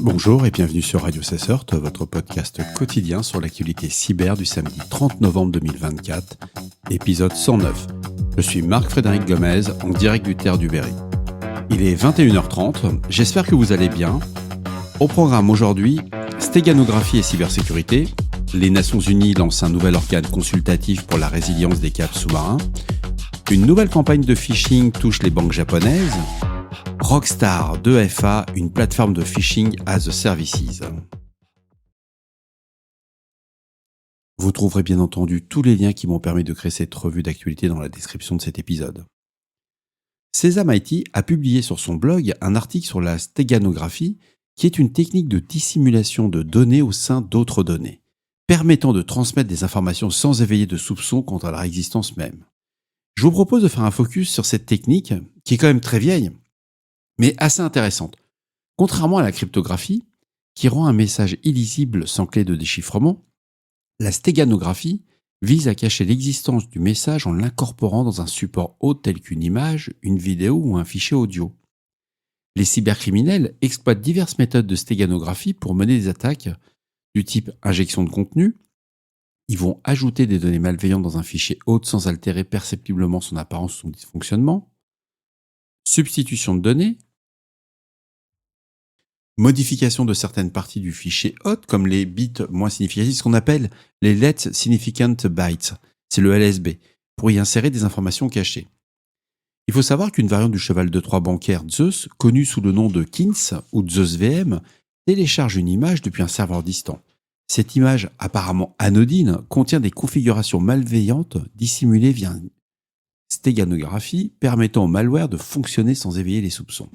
Bonjour et bienvenue sur Radio Cesseur, votre podcast quotidien sur l'actualité cyber du samedi 30 novembre 2024, épisode 109. Je suis Marc-Frédéric Gomez, en direct du Terre du Berry. Il est 21h30, j'espère que vous allez bien. Au programme aujourd'hui, stéganographie et cybersécurité. Les Nations Unies lancent un nouvel organe consultatif pour la résilience des câbles sous-marins. Une nouvelle campagne de phishing touche les banques japonaises. Rockstar 2FA, une plateforme de phishing as a services. Vous trouverez bien entendu tous les liens qui m'ont permis de créer cette revue d'actualité dans la description de cet épisode. Sesame IT a publié sur son blog un article sur la stéganographie, qui est une technique de dissimulation de données au sein d'autres données, permettant de transmettre des informations sans éveiller de soupçons quant à leur existence même. Je vous propose de faire un focus sur cette technique, qui est quand même très vieille, mais assez intéressante. Contrairement à la cryptographie, qui rend un message illisible sans clé de déchiffrement, la stéganographie vise à cacher l'existence du message en l'incorporant dans un support autre tel qu'une image, une vidéo ou un fichier audio. Les cybercriminels exploitent diverses méthodes de stéganographie pour mener des attaques du type injection de contenu. Ils vont ajouter des données malveillantes dans un fichier autre sans altérer perceptiblement son apparence ou son dysfonctionnement. Substitution de données. Modification de certaines parties du fichier hôte, comme les bits moins significatifs, ce qu'on appelle les Less Significant Bytes, c'est le LSB, pour y insérer des informations cachées. Il faut savoir qu'une variante du cheval de Troie bancaire Zeus, connue sous le nom de Kins ou Zeus VM, télécharge une image depuis un serveur distant. Cette image, apparemment anodine, contient des configurations malveillantes dissimulées via une stéganographie permettant au malware de fonctionner sans éveiller les soupçons.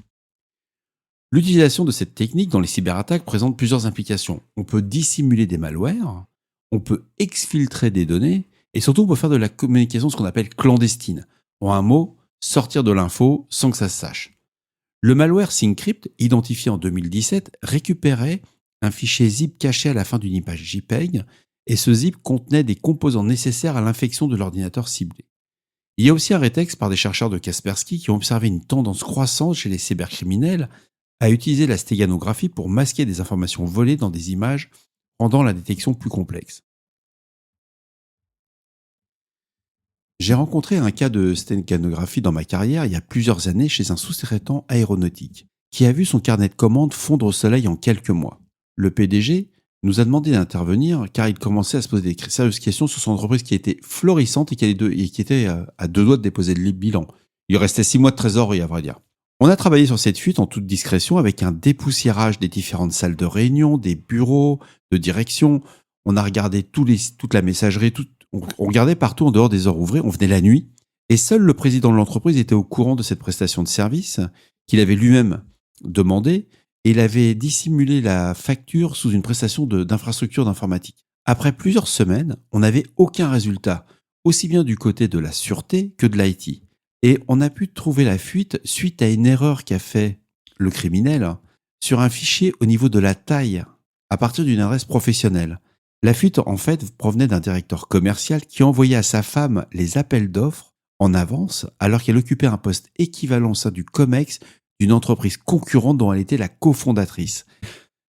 L'utilisation de cette technique dans les cyberattaques présente plusieurs implications. On peut dissimuler des malwares, on peut exfiltrer des données, et surtout on peut faire de la communication ce qu'on appelle clandestine. En un mot, sortir de l'info sans que ça se sache. Le malware Syncrypt, identifié en 2017, récupérait un fichier zip caché à la fin d'une image JPEG, et ce zip contenait des composants nécessaires à l'infection de l'ordinateur ciblé. Il y a aussi un rétexte par des chercheurs de Kaspersky qui ont observé une tendance croissante chez les cybercriminels à utiliser la stéganographie pour masquer des informations volées dans des images, rendant la détection plus complexe. J'ai rencontré un cas de stéganographie dans ma carrière il y a plusieurs années chez un sous-traitant aéronautique, qui a vu son carnet de commandes fondre au soleil en quelques mois. Le PDG nous a demandé d'intervenir car il commençait à se poser des sérieuses questions sur son entreprise qui était florissante et qui était à deux doigts de déposer le bilan. Il restait 6 mois de trésorerie, à vrai dire. On a travaillé sur cette fuite en toute discrétion avec un dépoussiérage des différentes salles de réunion, des bureaux, de direction. On a regardé toute la messagerie, on regardait partout en dehors des heures ouvrées, on venait la nuit. Et seul le président de l'entreprise était au courant de cette prestation de service qu'il avait lui-même demandé et il avait dissimulé la facture sous une prestation d'infrastructure d'informatique. Après plusieurs semaines, on n'avait aucun résultat, aussi bien du côté de la sûreté que de l'IT. Et on a pu trouver la fuite suite à une erreur qu'a fait le criminel sur un fichier au niveau de la taille, à partir d'une adresse professionnelle. La fuite, en fait, provenait d'un directeur commercial qui envoyait à sa femme les appels d'offres en avance, alors qu'elle occupait un poste équivalent au sein du COMEX d'une entreprise concurrente dont elle était la cofondatrice.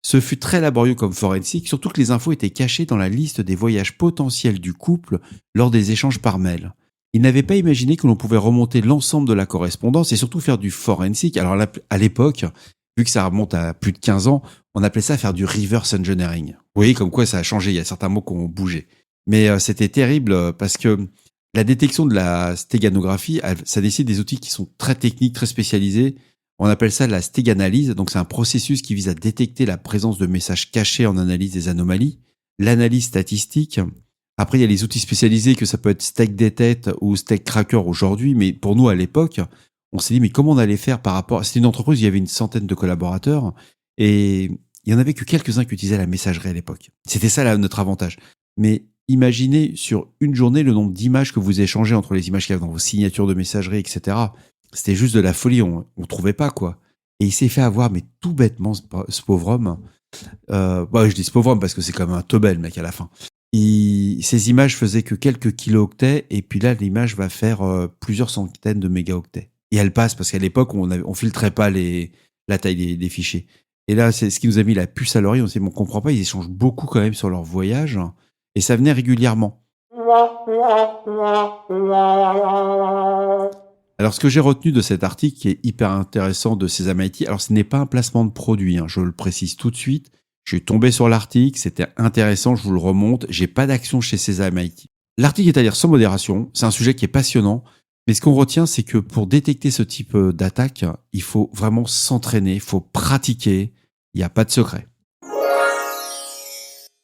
Ce fut très laborieux comme forensique, surtout que les infos étaient cachées dans la liste des voyages potentiels du couple lors des échanges par mail. Il n'avait pas imaginé que l'on pouvait remonter l'ensemble de la correspondance et surtout faire du forensic. Alors là, à l'époque, vu que ça remonte à plus de 15 ans, on appelait ça faire du reverse engineering. Vous voyez comme quoi ça a changé, il y a certains mots qui ont bougé. Mais c'était terrible parce que la détection de la stéganographie, ça nécessite des outils qui sont très techniques, très spécialisés. On appelle ça la stéganalyse, donc c'est un processus qui vise à détecter la présence de messages cachés en analyse des anomalies, l'analyse statistique. Après, il y a les outils spécialisés que ça peut être StackDetect ou StackCracker aujourd'hui, mais pour nous, à l'époque, on s'est dit, mais comment on allait faire par rapport... C'était une entreprise où il y avait une centaine de collaborateurs et il n'y en avait que quelques-uns qui utilisaient la messagerie à l'époque. C'était ça là, notre avantage. Mais imaginez sur une journée le nombre d'images que vous échangez entre les images qu'il y a dans vos signatures de messagerie, etc. C'était juste de la folie, on ne trouvait pas, quoi. Et il s'est fait avoir, mais tout bêtement, ce pauvre homme. Je dis ce pauvre homme parce que c'est comme un teubel, mec, à la fin. Ces images faisaient que quelques kilo-octets, et puis là, l'image va faire plusieurs centaines de mégaoctets. Et elle passe, parce qu'à l'époque, on filtrait pas la taille des fichiers. Et là, c'est ce qui nous a mis la puce à l'oreille. On s'est dit, on comprend pas, ils échangent beaucoup quand même sur leur voyage. Et ça venait régulièrement. Alors, ce que j'ai retenu de cet article qui est hyper intéressant de Sesame IT, alors ce n'est pas un placement de produit, je le précise tout de suite. Je suis tombé sur l'article, c'était intéressant, je vous le remonte. J'ai pas d'action chez Sesame IT. L'article est à lire sans modération, c'est un sujet qui est passionnant. Mais ce qu'on retient, c'est que pour détecter ce type d'attaque, il faut vraiment s'entraîner, il faut pratiquer, il n'y a pas de secret.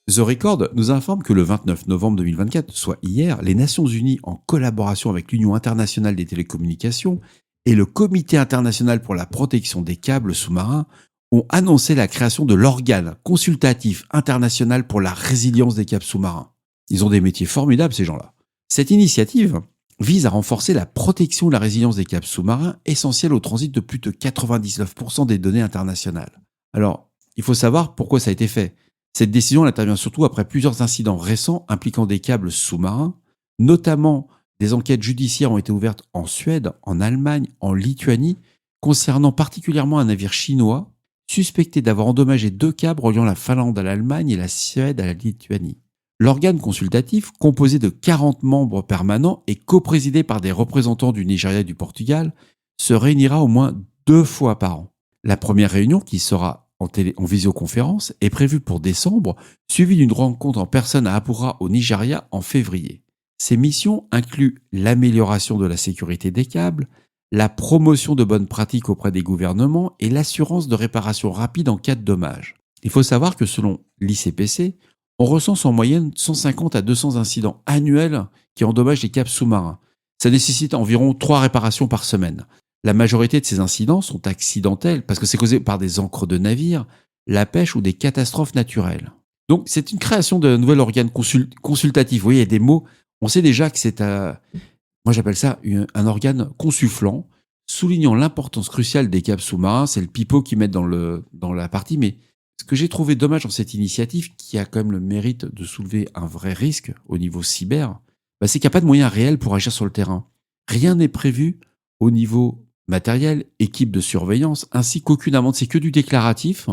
The Record nous informe que le 29 novembre 2024, soit hier, les Nations Unies, en collaboration avec l'Union internationale des télécommunications et le Comité international pour la protection des câbles sous-marins, ont annoncé la création de l'organe consultatif international pour la résilience des câbles sous-marins. Ils ont des métiers formidables, ces gens-là. Cette initiative vise à renforcer la protection et la résilience des câbles sous-marins, essentiels au transit de plus de 99% des données internationales. Alors, il faut savoir pourquoi ça a été fait. Cette décision elle intervient surtout après plusieurs incidents récents impliquant des câbles sous-marins, notamment des enquêtes judiciaires ont été ouvertes en Suède, en Allemagne, en Lituanie, concernant particulièrement un navire chinois suspecté d'avoir endommagé 2 câbles reliant la Finlande à l'Allemagne et la Suède à la Lituanie. L'organe consultatif, composé de 40 membres permanents et coprésidé par des représentants du Nigeria et du Portugal, se réunira au moins 2 fois par an. La première réunion, qui sera en visioconférence, est prévue pour décembre, suivie d'une rencontre en personne à Abuja au Nigeria en février. Ces missions incluent l'amélioration de la sécurité des câbles, la promotion de bonnes pratiques auprès des gouvernements et l'assurance de réparation rapide en cas de dommage. Il faut savoir que selon l'ICPC, on recense en moyenne 150 à 200 incidents annuels qui endommagent les câbles sous-marins. Ça nécessite environ 3 réparations par semaine. La majorité de ces incidents sont accidentels parce que c'est causé par des ancres de navires, la pêche ou des catastrophes naturelles. Donc c'est une création d'un nouvel organe consultatif. Vous voyez, il y a des mots, on sait déjà que c'est moi j'appelle ça un organe consulflant, soulignant l'importance cruciale des câbles sous-marins. C'est le pipeau qu'ils mettent dans la partie, mais ce que j'ai trouvé dommage dans cette initiative, qui a quand même le mérite de soulever un vrai risque au niveau cyber, c'est qu'il n'y a pas de moyens réels pour agir sur le terrain. Rien n'est prévu au niveau matériel, équipe de surveillance, ainsi qu'aucune amende. C'est que du déclaratif.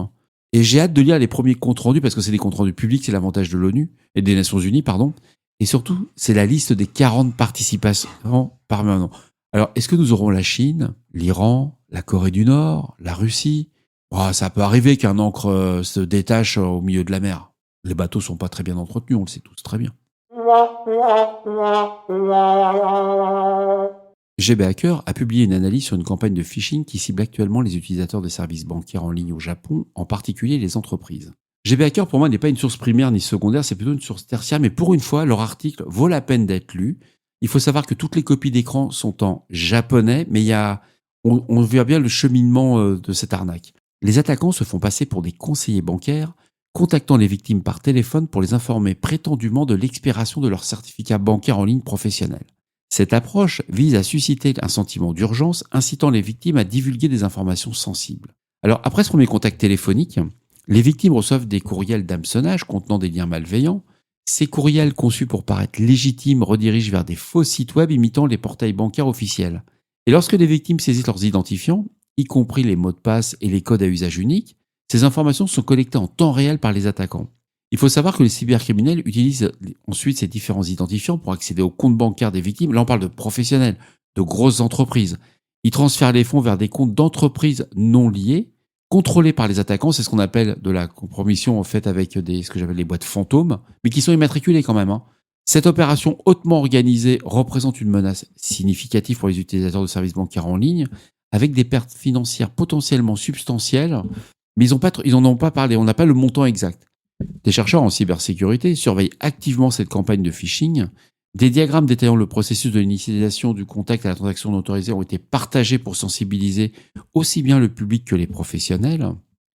Et j'ai hâte de lire les premiers comptes rendus, parce que c'est des comptes rendus publics, c'est l'avantage de l'ONU, et des Nations Unies, pardon. Et surtout, c'est la liste des 40 participants permanents. Alors, est-ce que nous aurons la Chine, l'Iran, la Corée du Nord, la Russie? Ça peut arriver qu'un ancre se détache au milieu de la mer. Les bateaux sont pas très bien entretenus, on le sait tous très bien. GB Hacker a publié une analyse sur une campagne de phishing qui cible actuellement les utilisateurs de services bancaires en ligne au Japon, en particulier les entreprises. GB Hacker, pour moi, n'est pas une source primaire ni secondaire, c'est plutôt une source tertiaire, mais pour une fois, leur article vaut la peine d'être lu. Il faut savoir que toutes les copies d'écran sont en japonais, mais on voit bien le cheminement de cette arnaque. Les attaquants se font passer pour des conseillers bancaires, contactant les victimes par téléphone pour les informer prétendument de l'expiration de leur certificat bancaire en ligne professionnel. Cette approche vise à susciter un sentiment d'urgence, incitant les victimes à divulguer des informations sensibles. Alors, après ce premier contact téléphonique, les victimes reçoivent des courriels d'hameçonnage contenant des liens malveillants. Ces courriels, conçus pour paraître légitimes, redirigent vers des faux sites web imitant les portails bancaires officiels. Et lorsque les victimes saisissent leurs identifiants, y compris les mots de passe et les codes à usage unique, ces informations sont collectées en temps réel par les attaquants. Il faut savoir que les cybercriminels utilisent ensuite ces différents identifiants pour accéder aux comptes bancaires des victimes. Là, on parle de professionnels, de grosses entreprises. Ils transfèrent les fonds vers des comptes d'entreprises non liés, contrôlés par les attaquants. C'est ce qu'on appelle de la compromission en fait avec ce que j'appelle les boîtes fantômes, mais qui sont immatriculées quand même. Cette opération hautement organisée représente une menace significative pour les utilisateurs de services bancaires en ligne, avec des pertes financières potentiellement substantielles, mais ils n'en ont pas parlé, on n'a pas le montant exact. Des chercheurs en cybersécurité surveillent activement cette campagne de phishing. Des diagrammes détaillant le processus de l'initialisation du contact à la transaction non autorisée ont été partagés pour sensibiliser aussi bien le public que les professionnels.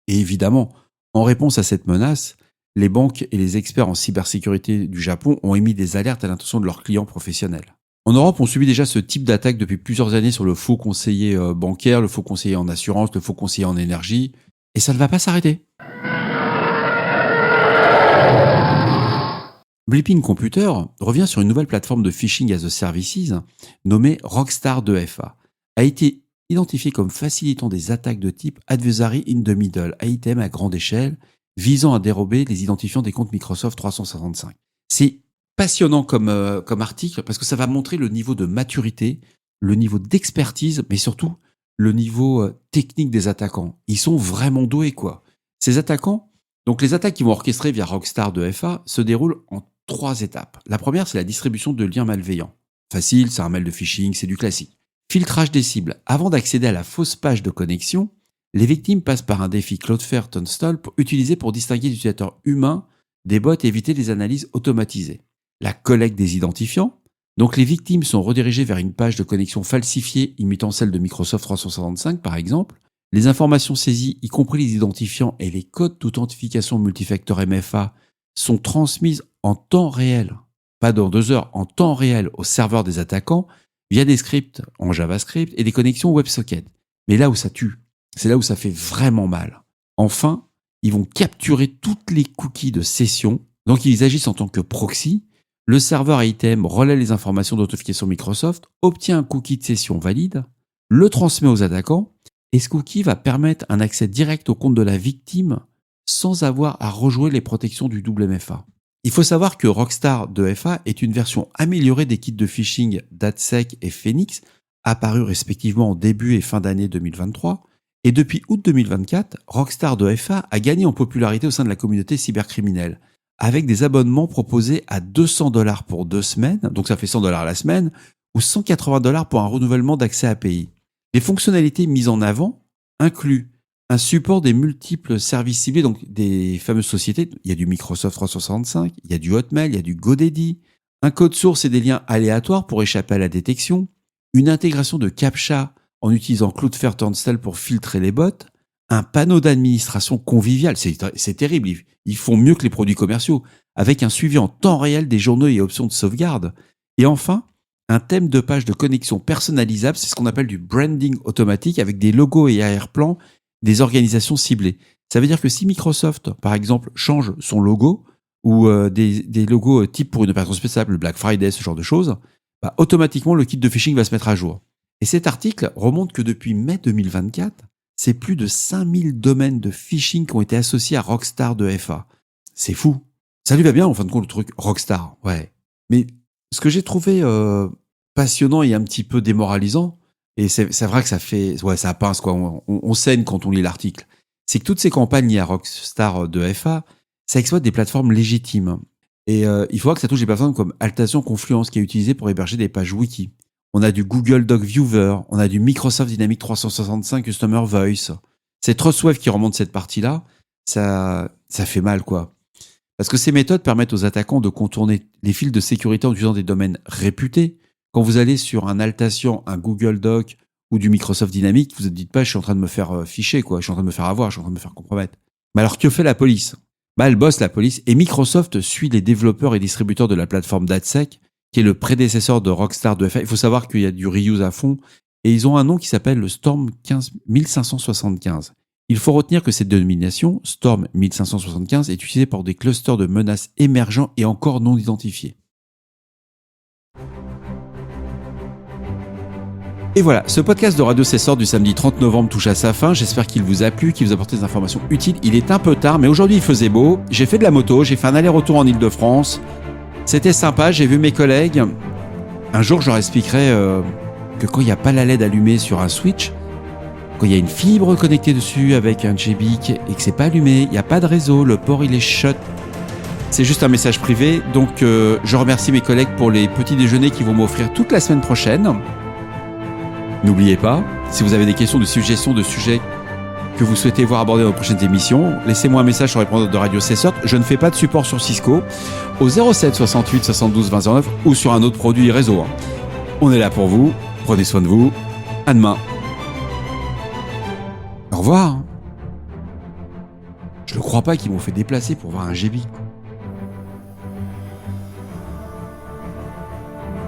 Et évidemment, en réponse à cette menace, les banques et les experts en cybersécurité du Japon ont émis des alertes à l'intention de leurs clients professionnels. En Europe, on subit déjà ce type d'attaque depuis plusieurs années sur le faux conseiller bancaire, le faux conseiller en assurance, le faux conseiller en énergie. Et ça ne va pas s'arrêter. Blipping Computer revient sur une nouvelle plateforme de phishing as a services nommée Rockstar 2FA. A été identifié comme facilitant des attaques de type Adversary in the Middle, AITM à grande échelle, visant à dérober les identifiants des comptes Microsoft 365. C'est passionnant comme article parce que ça va montrer le niveau de maturité, le niveau d'expertise, mais surtout le niveau technique des attaquants. Ils sont vraiment doués, quoi. Ces attaquants, donc les attaques qui vont orchestrer via Rockstar de FA se déroulent en 3 étapes. La première, c'est la distribution de liens malveillants. Facile, c'est un mail de phishing, c'est du classique. Filtrage des cibles. Avant d'accéder à la fausse page de connexion, les victimes passent par un défi Cloudflare Tunstall utilisé pour distinguer l'utilisateur humain des bots et éviter les analyses automatisées. La collecte des identifiants. Donc les victimes sont redirigées vers une page de connexion falsifiée imitant celle de Microsoft 365 par exemple. Les informations saisies, y compris les identifiants et les codes d'authentification multifacteur MFA, sont transmises en temps réel, pas dans 2 heures, en temps réel au serveur des attaquants via des scripts en JavaScript et des connexions WebSocket. Mais là où ça tue, c'est là où ça fait vraiment mal. Enfin, ils vont capturer toutes les cookies de session, donc ils agissent en tant que proxy. Le serveur AITM relaie les informations d'authentification Microsoft, obtient un cookie de session valide, le transmet aux attaquants, et ce cookie va permettre un accès direct au compte de la victime sans avoir à rejouer les protections du double MFA. Il faut savoir que Rockstar 2FA est une version améliorée des kits de phishing DatSec et Phoenix, apparus respectivement en début et fin d'année 2023, et depuis août 2024, Rockstar 2FA a gagné en popularité au sein de la communauté cybercriminelle, avec des abonnements proposés à $200 pour 2 semaines, donc ça fait $100 la semaine, ou $180 pour un renouvellement d'accès API. Les fonctionnalités mises en avant incluent un support des multiples services ciblés, donc des fameuses sociétés. Il y a du Microsoft 365, il y a du Hotmail, il y a du GoDaddy, un code source et des liens aléatoires pour échapper à la détection, une intégration de CAPTCHA en utilisant Cloudflare Tunstall pour filtrer les bots, un panneau d'administration convivial, c'est terrible, ils font mieux que les produits commerciaux, avec un suivi en temps réel des journaux et options de sauvegarde, et enfin, un thème de page de connexion personnalisable, c'est ce qu'on appelle du branding automatique avec des logos et arrière-plans des organisations ciblées. Ça veut dire que si Microsoft, par exemple, change son logo ou des logos type pour une opération spéciale, le Black Friday, ce genre de choses, bah, automatiquement le kit de phishing va se mettre à jour. Et cet article remonte que depuis mai 2024, c'est plus de 5000 domaines de phishing qui ont été associés à Rockstar 2FA. C'est fou. Ça lui va bien en fin de compte le truc Rockstar, ouais. Mais ce que j'ai trouvé passionnant et un petit peu démoralisant, et c'est vrai que ça pince quoi, on saigne quand on lit l'article, c'est que toutes ces campagnes liées à Rockstar 2FA, ça exploite des plateformes légitimes. Et il faudra que ça touche des plateformes comme Altation Confluence qui est utilisée pour héberger des pages wiki. On a du Google Doc Viewer, on a du Microsoft Dynamics 365 Customer Voice. C'est Trustwave qui remonte cette partie-là, ça fait mal quoi. Parce que ces méthodes permettent aux attaquants de contourner les fils de sécurité en utilisant des domaines réputés. Quand vous allez sur un Altation, un Google Doc ou du Microsoft Dynamics, vous ne dites pas je suis en train de me faire ficher, quoi. Je suis en train de me faire avoir, je suis en train de me faire compromettre. Mais alors que fait la police ? Bah, elle bosse la police et Microsoft suit les développeurs et distributeurs de la plateforme DatSec, qui est le prédécesseur de Rockstar 2FA. Il faut savoir qu'il y a du reuse à fond et ils ont un nom qui s'appelle le Storm 1575. Il faut retenir que cette dénomination, Storm 1575, est utilisée pour des clusters de menaces émergents et encore non identifiés. Et voilà, ce podcast de Radio Cessor du samedi 30 novembre touche à sa fin. J'espère qu'il vous a plu, qu'il vous a apporté des informations utiles. Il est un peu tard, mais aujourd'hui il faisait beau. J'ai fait de la moto, j'ai fait un aller-retour en Ile-de-France. C'était sympa, j'ai vu mes collègues. Un jour, je leur expliquerai que quand il n'y a pas la LED allumée sur un switch, quand il y a une fibre connectée dessus avec un JBIC et que c'est pas allumé, il n'y a pas de réseau, le port il est shut. C'est juste un message privé. Donc je remercie mes collègues pour les petits déjeuners qu'ils vont m'offrir toute la semaine prochaine. N'oubliez pas, si vous avez des questions, de suggestions de sujets que vous souhaitez voir abordés dans les prochaines émissions, laissez-moi un message sur le répondeur de Radio Cessor. Je ne fais pas de support sur Cisco au 07 68 72 20 09 ou sur un autre produit réseau. On est là pour vous. Prenez soin de vous. À demain. Au revoir. Je ne crois pas qu'ils m'ont fait déplacer pour voir un JBIC.